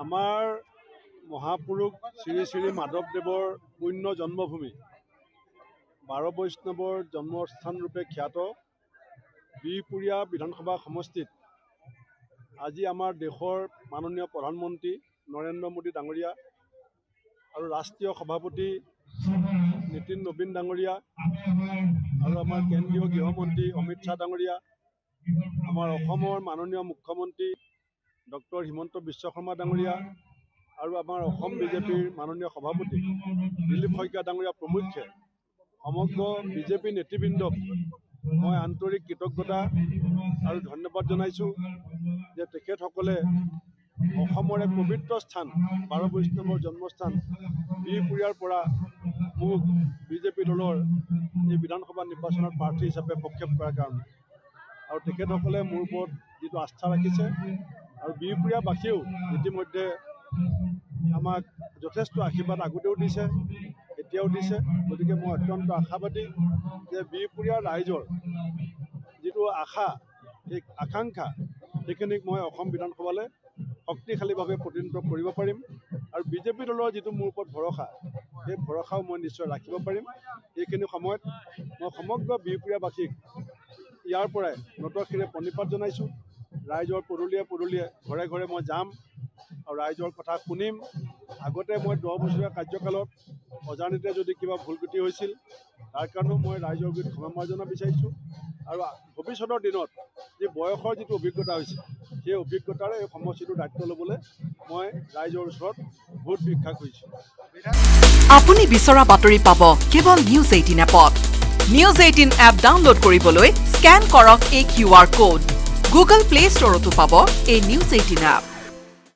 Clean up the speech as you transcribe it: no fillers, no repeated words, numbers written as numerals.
আমাৰ মহাপুৰুষ শ্ৰী শ্ৰী মাধৱদেৱৰ পুণ্য জন্মভূমি 12 বৈষ্ণৱৰ জন্মস্থান ৰূপে খ্যাত বিহপুৰীয়া বিধানসভা সমষ্টিত আজি আমাৰ দেশৰ মাননীয় প্ৰধানমন্ত্ৰী নৰেন্দ্ৰ মোদী ডাঙৰীয়া আৰু ৰাষ্ট্ৰীয় সভাপতি নীতিন নবীন ডাঙৰীয়া আৰু আমাৰ কেন্দ্ৰীয় গৃহমন্ত্ৰী অমিত শ্বাহ ডাঙৰীয়া, আমাৰ অসমৰ মাননীয় মুখ্যমন্ত্ৰী ডক্টৰ হিমন্ত বিশ্ব শৰ্মা ডাঙৰীয়া আৰু আমাৰ অসম বিজেপিৰ মাননীয় সভাপতি দিলীপ শইকীয়া ডাঙৰীয়া প্ৰমুখ্যে সমগ্ৰ বিজেপি নেতৃবৃন্দক মই আন্তৰিক কৃতজ্ঞতা আৰু ধন্যবাদ জনাইছোঁ যে তেখেতসকলে অসমৰ এক পবিত্ৰ স্থান 12 বৈষ্ণৱৰ জন্মস্থান বিহপুৰীয়াৰ পৰা মোক বিজেপি দলৰ এই বিধানসভা নিৰ্বাচনত প্ৰাৰ্থী হিচাপে প্ৰক্ষেপ কৰাৰ কাৰণে আৰু তেখেতসকলে মোৰ ওপৰত যিটো আস্থা ৰাখিছে আৰু বিহপুৰীয়াবাসীয়েও ইতিমধ্যে আমাক যথেষ্ট আশীৰ্বাদ আগতেও দিছে, এতিয়াও দিছে। গতিকে মই অত্যন্ত আশাবাদী যে বিহপুৰীয়াৰ ৰাইজৰ যিটো আশা, সেই আকাংক্ষা সেইখিনিক মই অসম বিধানসভালৈ শক্তিশালীভাৱে প্ৰতিনিধিত্ব কৰিব পাৰিম আৰু বিজেপি দলৰ যিটো মোৰ ওপৰত ভৰসা, সেই ভৰসাও মই নিশ্চয় ৰাখিব পাৰিম। এইখিনি সময়ত মই সমগ্ৰ বিহপুৰীয়াবাসীক ইয়াৰ পৰাই নতশিৰে প্ৰণিপাত জনাইছোঁ। ৰাইজৰ পদূলিয়ে পদূলিয়ে ঘৰে ঘৰে মই যাম আৰু ৰাইজৰ কথা শুনিম। আগতে মই 10 বছৰীয়া কাৰ্যকালত অজানিতে যদি কিবা ভুল ত্ৰুটি হৈছিল তাৰ কাৰণেও মই ৰাইজৰ গুৰিত ক্ষমা মাৰ্জনা বিচাৰিছোঁ আৰু ভৱিষ্যতৰ দিনত যি বয়সৰ যিটো অভিজ্ঞতা হৈছে সেই অভিজ্ঞতাৰে এই সমষ্টিটোৰ দায়িত্ব ল'বলৈ মই ৰাইজৰ ওচৰত ভোট ভিক্ষা কৰিছোঁ। আপুনি বিচৰা বাতৰি পাব কেৱল নিউজ 18 এপত। নিউজ 18 এপ ডাউনলোড কৰিবলৈ স্কেন কৰক এই QR কোড। গুগল প্লে ষ্টৰতো পাব এই নিউজ 18 এপ।